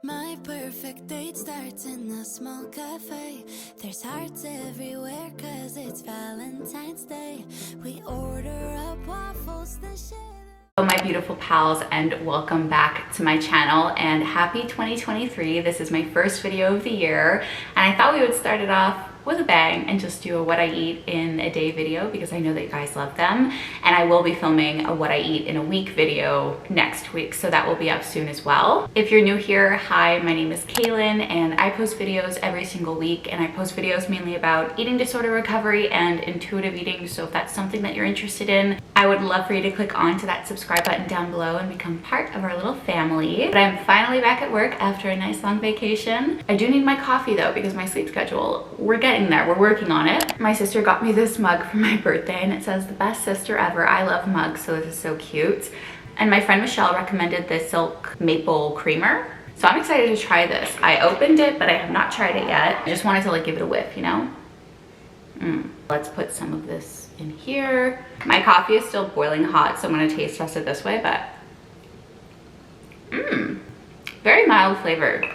My perfect date starts in a small cafe. There's hearts everywhere cause it's Valentine's Day. We order up waffles, then share. Hello my beautiful pals, and welcome back to my channel, and happy 2023. This is my first video of the year, and I thought we would start it off with a bang and just do a what I eat in a day video because I know that you guys love them, and I will be filming a what I eat in a week video next week, so that will be up soon as well. If you're new here, hi, my name is Kaylin, and I post videos every single week, and I post videos mainly about eating disorder recovery and intuitive eating. So if that's something that you're interested in, I would love for you to click onto that subscribe button down below and become part of our little family. But I'm finally back at work after a nice long vacation. I do need my coffee though because my sleep schedule, we're getting there, we're working on it. My sister got me this mug for my birthday and it says the best sister ever. I love mugs, so this is so cute. And my friend Michelle recommended this silk maple creamer. So I'm excited to try this. I opened it, but I have not tried it yet. I just wanted to like give it a whiff, you know? Let's put some of this in here. My coffee is still boiling hot, so I'm gonna taste test it this way, but very mild flavored,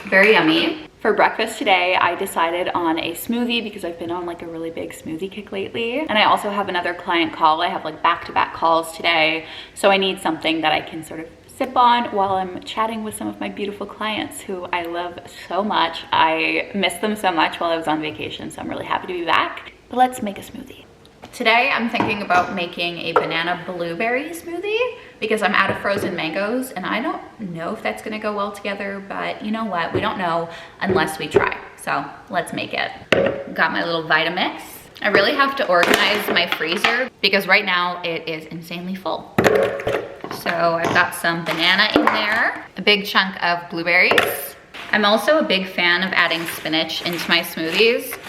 very yummy. For breakfast today, I decided on a smoothie because I've been on like a really big smoothie kick lately. And I also have another client call. I have like back-to-back calls today. So I need something that I can sort of sip on while I'm chatting with some of my beautiful clients who I love so much. I missed them so much while I was on vacation, so I'm really happy to be back. But let's make a smoothie. Today, I'm thinking about making a banana blueberry smoothie because I'm out of frozen mangoes and I don't know if that's gonna go well together, but you know what? We don't know unless we try. So let's make it. Got my little Vitamix. I really have to organize my freezer because right now it is insanely full. So I've got some banana in there, a big chunk of blueberries. I'm also a big fan of adding spinach into my smoothies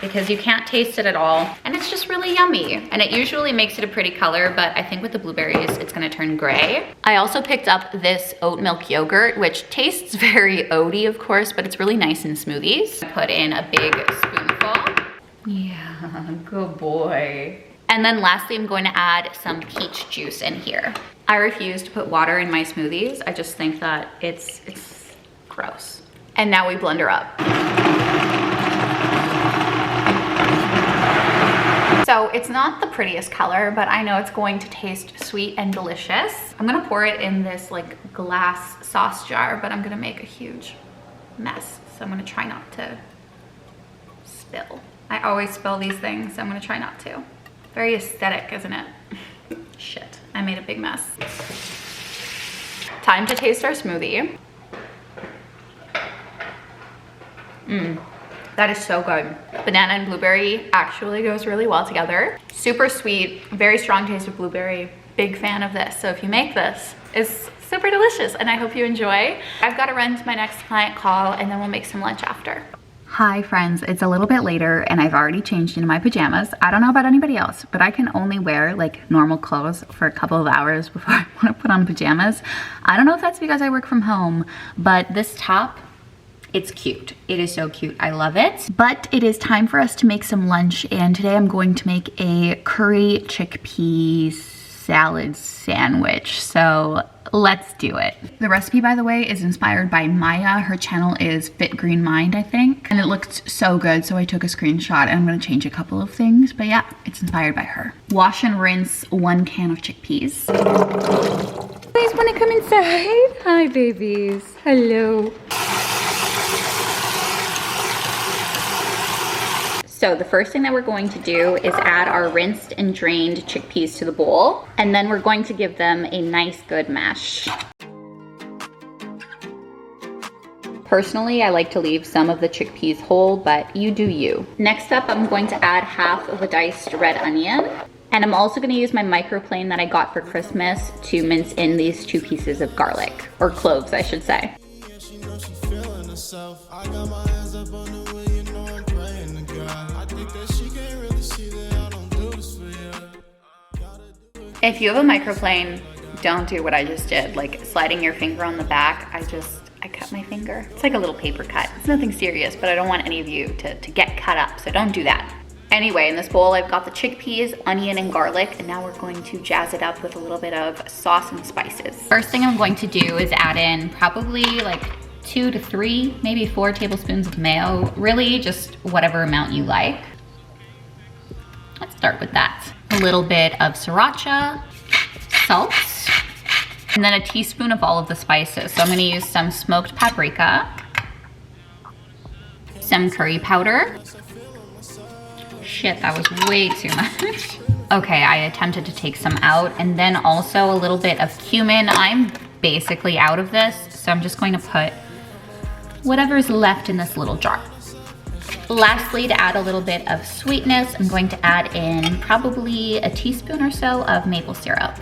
because you can't taste it at all, and it's just really yummy. And it usually makes it a pretty color, but I think with the blueberries, it's gonna turn gray. I also picked up this oat milk yogurt, which tastes very oaty, of course, but it's really nice in smoothies. I put in a big spoonful. Yeah, good boy. And then lastly, I'm going to add some peach juice in here. I refuse to put water in my smoothies. I just think that it's gross. And now we blend her up. So it's not the prettiest color, but I know it's going to taste sweet and delicious. I'm gonna pour it in this like glass sauce jar, but I'm gonna make a huge mess. So I'm gonna try not to spill. I always spill these things, so I'm gonna try not to. Very aesthetic, isn't it? Shit, I made a big mess. Time to taste our smoothie. That is so good. Banana and blueberry actually goes really well together. Super sweet, very strong taste of blueberry. Big fan of this. So if you make this, it's super delicious and I hope you enjoy. I've got to run to my next client call and then we'll make some lunch after. Hi friends, it's a little bit later and I've already changed into my pajamas. I don't know about anybody else, but I can only wear like normal clothes for a couple of hours before I want to put on pajamas. I don't know if that's because I work from home, but this top, it's cute. It is so cute. I love it. But it is time for us to make some lunch, and today I'm going to make a curry chickpea salad sandwich. So let's do it. The recipe, by the way, is inspired by Maya. Her channel is Fit Green Mind, I think. And it looked so good, so I took a screenshot and I'm gonna change a couple of things. But yeah, it's inspired by her. Wash and rinse 1 can of chickpeas. You guys wanna come inside? Hi, babies. Hello. So the first thing that we're going to do is add our rinsed and drained chickpeas to the bowl, and then we're going to give them a nice good mash. Personally, I like to leave some of the chickpeas whole, but you do you. Next up, I'm going to add half of a diced red onion, and I'm also going to use my microplane that I got for Christmas to mince in these 2 pieces of garlic, or cloves, I should say. If you have a microplane, don't do what I just did, like sliding your finger on the back. I cut my finger. It's like a little paper cut. It's nothing serious, but I don't want any of you to get cut up, so don't do that. Anyway, in this bowl, I've got the chickpeas, onion, and garlic, and now we're going to jazz it up with a little bit of sauce and spices. First thing I'm going to do is add in probably like 2 to 3, maybe 4 tablespoons of mayo. Really just whatever amount you like. Let's start with that. A little bit of sriracha, salt, and then a teaspoon of all of the spices. So I'm gonna use some smoked paprika, some curry powder. Shit, that was way too much. Okay, I attempted to take some out, and then also a little bit of cumin. I'm basically out of this, so I'm just going to put whatever's left in this little jar. Lastly, to add a little bit of sweetness, I'm going to add in probably a teaspoon or so of maple syrup.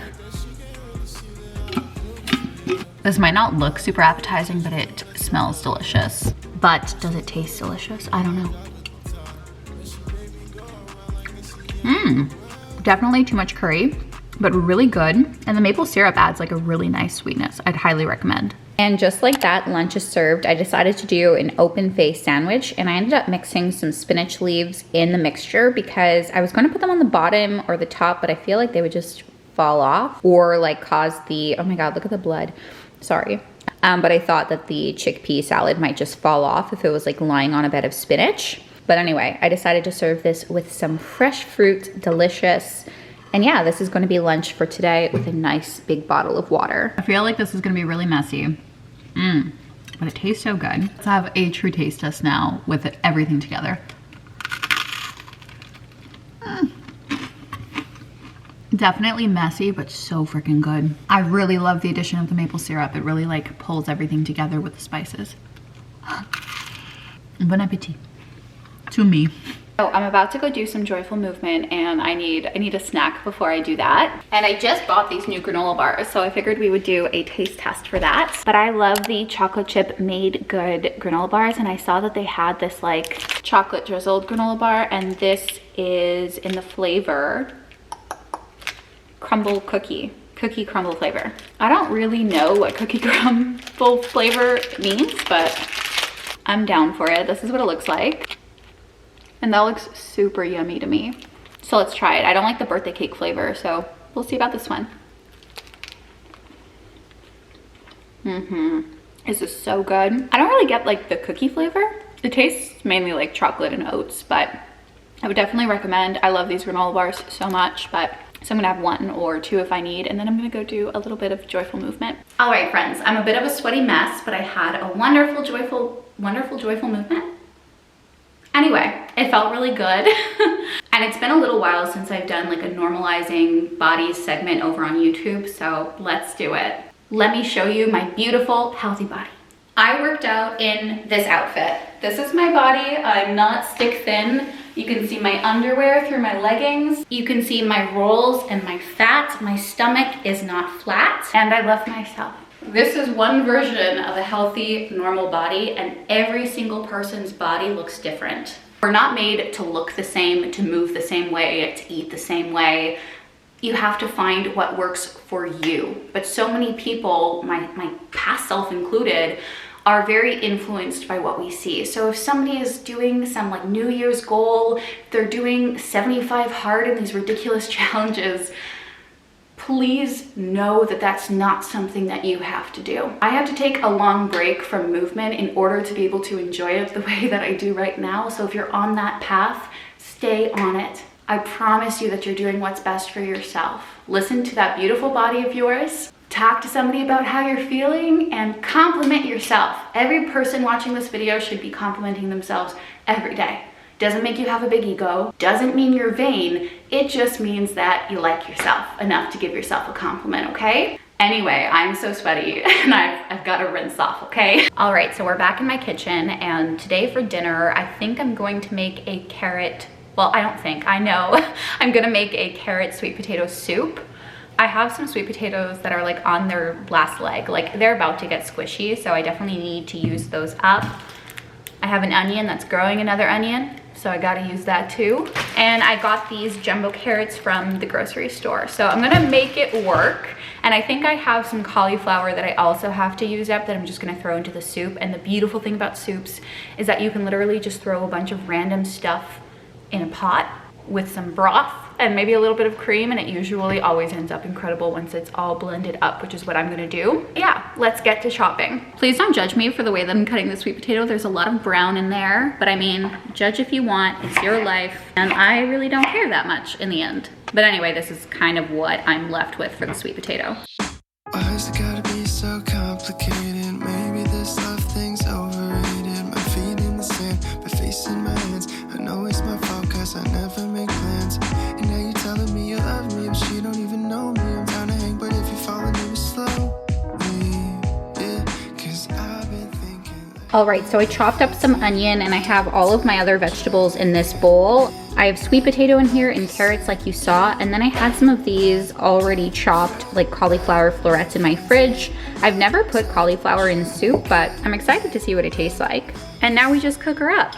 This might not look super appetizing, but it smells delicious. But does it taste delicious? I don't know. Definitely too much curry, but really good. And the maple syrup adds like a really nice sweetness. I'd highly recommend. And just like that, lunch is served. I decided to do an open face sandwich, and I ended up mixing some spinach leaves in the mixture because I was going to put them on the bottom or the top, but I feel like they would just fall off or like cause the, oh my God, look at the blood. Sorry. But I thought that the chickpea salad might just fall off if it was like lying on a bed of spinach. But anyway, I decided to serve this with some fresh fruit, delicious. And yeah, this is going to be lunch for today with a nice big bottle of water. I feel like this is going to be really messy. But it tastes so good. Let's have a true taste test now with everything together. Definitely messy, but so freaking good. I really love the addition of the maple syrup. It really like pulls everything together with the spices. Bon appetit. To me. So I'm about to go do some joyful movement, and I need a snack before I do that. And I just bought these new granola bars, so I figured we would do a taste test for that. But I love the chocolate chip made good granola bars, and I saw that they had this like chocolate drizzled granola bar, and this is in the flavor crumble cookie crumble flavor. I don't really know what cookie crumble flavor means, but I'm down for it. This is what it looks like. And that looks super yummy to me. So let's try it. I don't like the birthday cake flavor, so we'll see about this one. This is so good. I don't really get like the cookie flavor. It tastes mainly like chocolate and oats, but I would definitely recommend. I love these granola bars so much, but so I'm gonna have 1 or 2 if I need, and then I'm gonna go do a little bit of joyful movement. All right, friends, I'm a bit of a sweaty mess, but I had a wonderful, joyful movement. Anyway, it felt really good. And it's been a little while since I've done like a normalizing body segment over on YouTube, so let's do it. Let me show you my beautiful, healthy body. I worked out in this outfit. This is my body. I'm not stick thin. You can see my underwear through my leggings. You can see my rolls and my fat. My stomach is not flat, and I love myself. This is one version of a healthy, normal body, and every single person's body looks different. We're not made to look the same, to move the same way, to eat the same way. You have to find what works for you. But so many people, my past self included, are very influenced by what we see. So if somebody is doing some like New Year's goal, they're doing 75 hard in these ridiculous challenges, please know that that's not something that you have to do. I have to take a long break from movement in order to be able to enjoy it the way that I do right now. So if you're on that path, stay on it. I promise you that you're doing what's best for yourself. Listen to that beautiful body of yours. Talk to somebody about how you're feeling and compliment yourself. Every person watching this video should be complimenting themselves every day. Doesn't make you have a big ego, doesn't mean you're vain, it just means that you like yourself enough to give yourself a compliment, okay? Anyway, I'm so sweaty and I've got to rinse off, okay? All right, so we're back in my kitchen, and today for dinner, I think I'm going to make a carrot, well, I don't think, I know. I'm gonna make a carrot sweet potato soup. I have some sweet potatoes that are like on their last leg, like they're about to get squishy, so I definitely need to use those up. I have an onion that's growing another onion, so I gotta use that too. And I got these jumbo carrots from the grocery store. So I'm gonna make it work. And I think I have some cauliflower that I also have to use up that I'm just gonna throw into the soup. And the beautiful thing about soups is that you can literally just throw a bunch of random stuff in a pot with some broth and maybe a little bit of cream, and it usually always ends up incredible once it's all blended up, which is what I'm gonna do. Yeah, let's get to chopping. Please don't judge me for the way that I'm cutting the sweet potato. There's a lot of brown in there, but I mean, judge if you want, it's your life. And I really don't care that much in the end. But anyway, this is kind of what I'm left with for the sweet potato. Why is it gotta be so complicated? Maybe this love thing's overrated. My feet in the sand, my face in my hands. I know it's my fault cause I never make plans. And now you're telling me you love me, but you don't even know me. I'm down to hang, but if you fall in love slowly, yeah, cause I've been thinking. All right, so I chopped up some onion and I have all of my other vegetables in this bowl. I have sweet potato in here and carrots like you saw, and then I had some of these already chopped like cauliflower florets in my fridge. I've never put cauliflower in soup, but I'm excited to see what it tastes like. And now we just cook her up.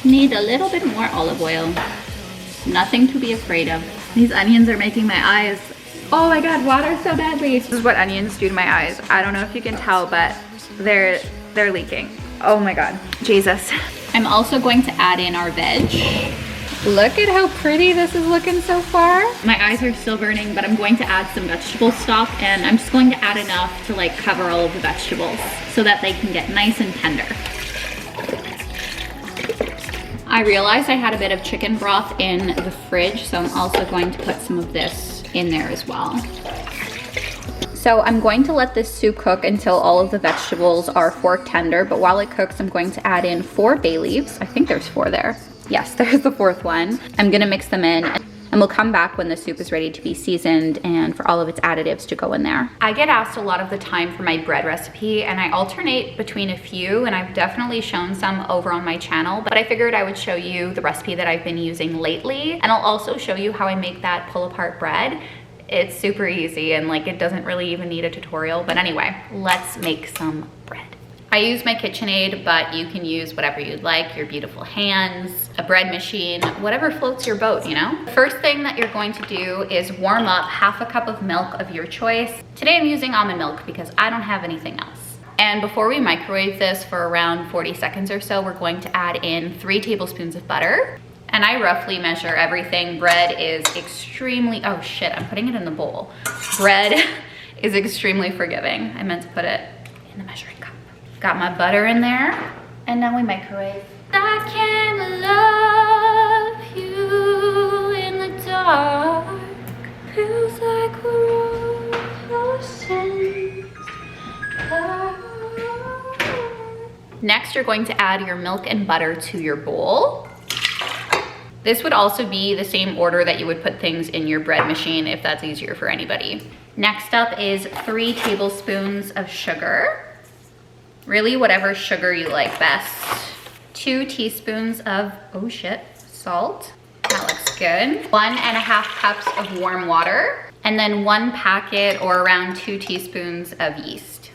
Need a little bit more olive oil. Nothing to be afraid of. These onions are making my eyes, oh my God, water so badly. This is what onions do to my eyes. I don't know if you can tell, but they're leaking. Oh my God, Jesus. I'm also going to add in our veg. Look at how pretty this is looking so far. My eyes are still burning, but I'm going to add some vegetable stock, and I'm just going to add enough to like cover all of the vegetables so that they can get nice and tender. I realized I had a bit of chicken broth in the fridge, so I'm also going to put some of this in there as well. So I'm going to let this soup cook until all of the vegetables are fork tender, but while it cooks, I'm going to add in 4 bay leaves. I think there's 4 there. Yes, there's the 4th one. I'm gonna mix them in, and we'll come back when the soup is ready to be seasoned and for all of its additives to go in there. I get asked a lot of the time for my bread recipe, and I alternate between a few, and I've definitely shown some over on my channel, but I figured I would show you the recipe that I've been using lately, and I'll also show you how I make that pull apart bread. It's super easy, and like it doesn't really even need a tutorial, but anyway, let's make some bread. I use my KitchenAid, but you can use whatever you'd like, your beautiful hands, a bread machine, whatever floats your boat, you know? First thing that you're going to do is warm up half a cup of milk of your choice. Today I'm using almond milk because I don't have anything else. And before we microwave this for around 40 seconds or so, we're going to add in 3 tablespoons of butter. And I roughly measure everything. Bread is extremely, oh shit, I'm putting it in the bowl. Bread is extremely forgiving. I meant to put it in the measuring cup. Got my butter in there, and now we microwave. I can love you in the dark. Feels like we're all innocent. Next, you're going to add your milk and butter to your bowl. This would also be the same order that you would put things in your bread machine if that's easier for anybody. Next up is 3 tablespoons of sugar. Really, whatever sugar you like best. 2 teaspoons of, oh shit, salt. That looks good. 1.5 cups of warm water. And then 1 packet or around 2 teaspoons of yeast.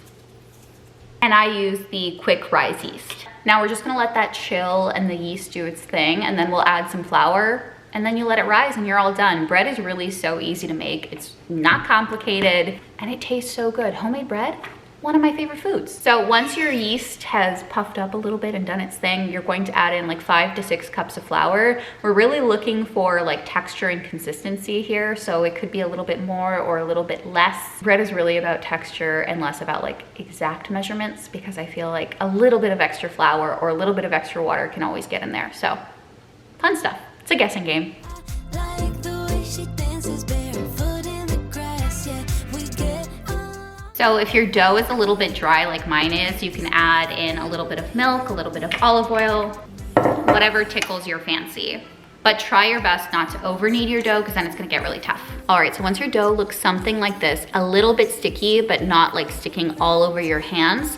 And I use the quick rise yeast. Now we're just gonna let that chill and the yeast do its thing, and then we'll add some flour, and then you let it rise and you're all done. Bread is really so easy to make. It's not complicated, and it tastes so good. Homemade bread, one of my favorite foods. So once your yeast has puffed up a little bit and done its thing, you're going to add in like 5 to 6 cups of flour. We're really looking for like texture and consistency here, so it could be a little bit more or a little bit less. Bread is really about texture and less about like exact measurements, because I feel like a little bit of extra flour or a little bit of extra water can always get in there. So fun stuff. It's a guessing game. Like the way she dances barefoot in the grass, yeah, we get on. So if your dough is a little bit dry like mine is, you can add in a little bit of milk, a little bit of olive oil, whatever tickles your fancy. But try your best not to over knead your dough, because then it's gonna get really tough. All right, so once your dough looks something like this, a little bit sticky, but not like sticking all over your hands,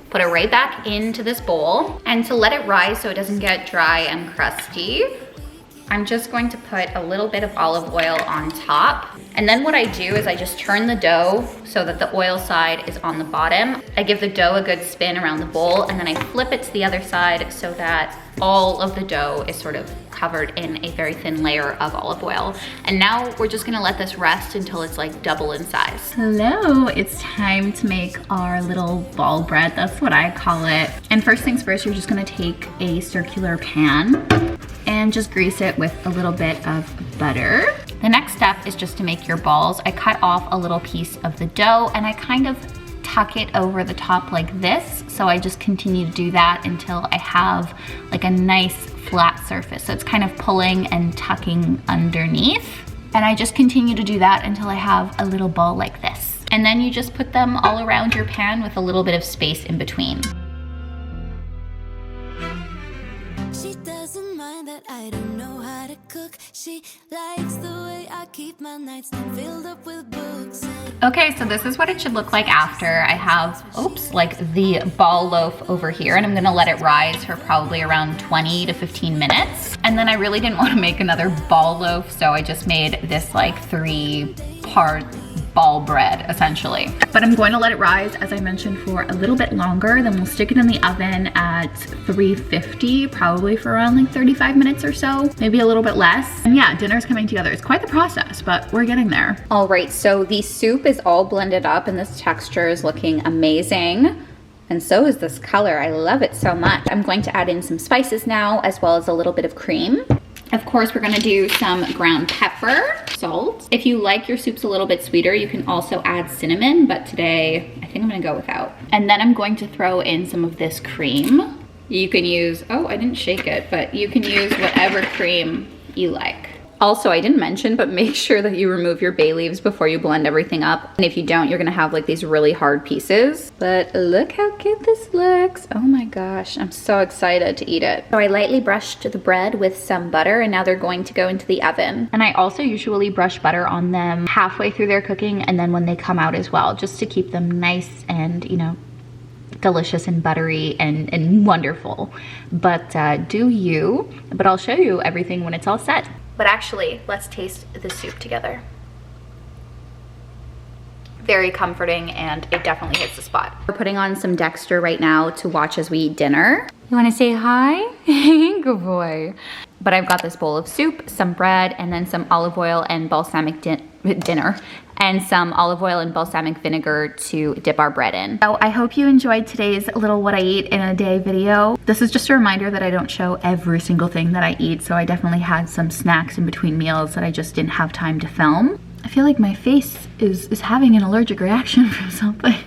put it right back into this bowl. And to let it rise so it doesn't get dry and crusty, I'm just going to put a little bit of olive oil on top. And then what I do is I just turn the dough so that the oil side is on the bottom. I give the dough a good spin around the bowl, and then I flip it to the other side so that all of the dough is sort of covered in a very thin layer of olive oil. And now we're just gonna let this rest until it's like double in size. Hello, it's time to make our little ball bread. That's what I call it. And first things first, you're just gonna take a circular pan and just grease it with a little bit of butter. The next step is just to make your balls. I cut off a little piece of the dough and I kind of tuck it over the top like this. So I just continue to do that until I have like a nice flat surface. So it's kind of pulling and tucking underneath. And I just continue to do that until I have a little ball like this. And then you just put them all around your pan with a little bit of space in between. She doesn't mind that I don't know how to cook. She likes the way I keep my nightstand filled up with books. Okay, so this is what it should look like after. I have, like the ball loaf over here, and I'm gonna let it rise for probably around 20 to 15 minutes. And then I really didn't want to make another ball loaf, so I just made this like 3-part ball bread essentially. But I'm going to let it rise, as I mentioned, for a little bit longer. Then we'll stick it in the oven at 350, probably for around like 35 minutes or so, maybe a little bit less. And yeah, dinner's coming together. It's quite the process, but we're getting there. All right, so the soup is all blended up and this texture is looking amazing. And so is this color. I love it so much. I'm going to add in some spices now, as well as a little bit of cream. Of course, we're gonna do some ground pepper, salt. If you like your soups a little bit sweeter, you can also add cinnamon, but today I think I'm gonna go without. And then I'm going to throw in some of this cream. You can use, oh, I didn't shake it, but you can use whatever cream you like. Also, I didn't mention, but make sure that you remove your bay leaves before you blend everything up. And if you don't, you're gonna have like these really hard pieces. But look how cute this looks. Oh my gosh, I'm so excited to eat it. So I lightly brushed the bread with some butter and now they're going to go into the oven. And I also usually brush butter on them halfway through their cooking and then when they come out as well, just to keep them nice and, you know, delicious and buttery and wonderful. But do you, but I'll show you everything when it's all set. But actually, let's taste the soup together. Very comforting and it definitely hits the spot. We're putting on some Dexter right now to watch as we eat dinner. You wanna say hi? Good boy. But I've got this bowl of soup, some bread, and then some olive oil and balsamic and some olive oil and balsamic vinegar to dip our bread in. So I hope you enjoyed today's little what I eat in a day video. This is just a reminder that I don't show every single thing that I eat, so I definitely had some snacks in between meals that I just didn't have time to film. I feel like my face is having an allergic reaction from something.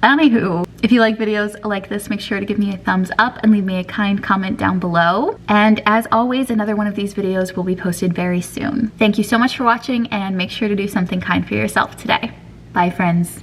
Anywho, if you like videos like this, make sure to give me a thumbs up and leave me a kind comment down below. And as always, another one of these videos will be posted very soon. Thank you so much for watching and make sure to do something kind for yourself today. Bye, friends.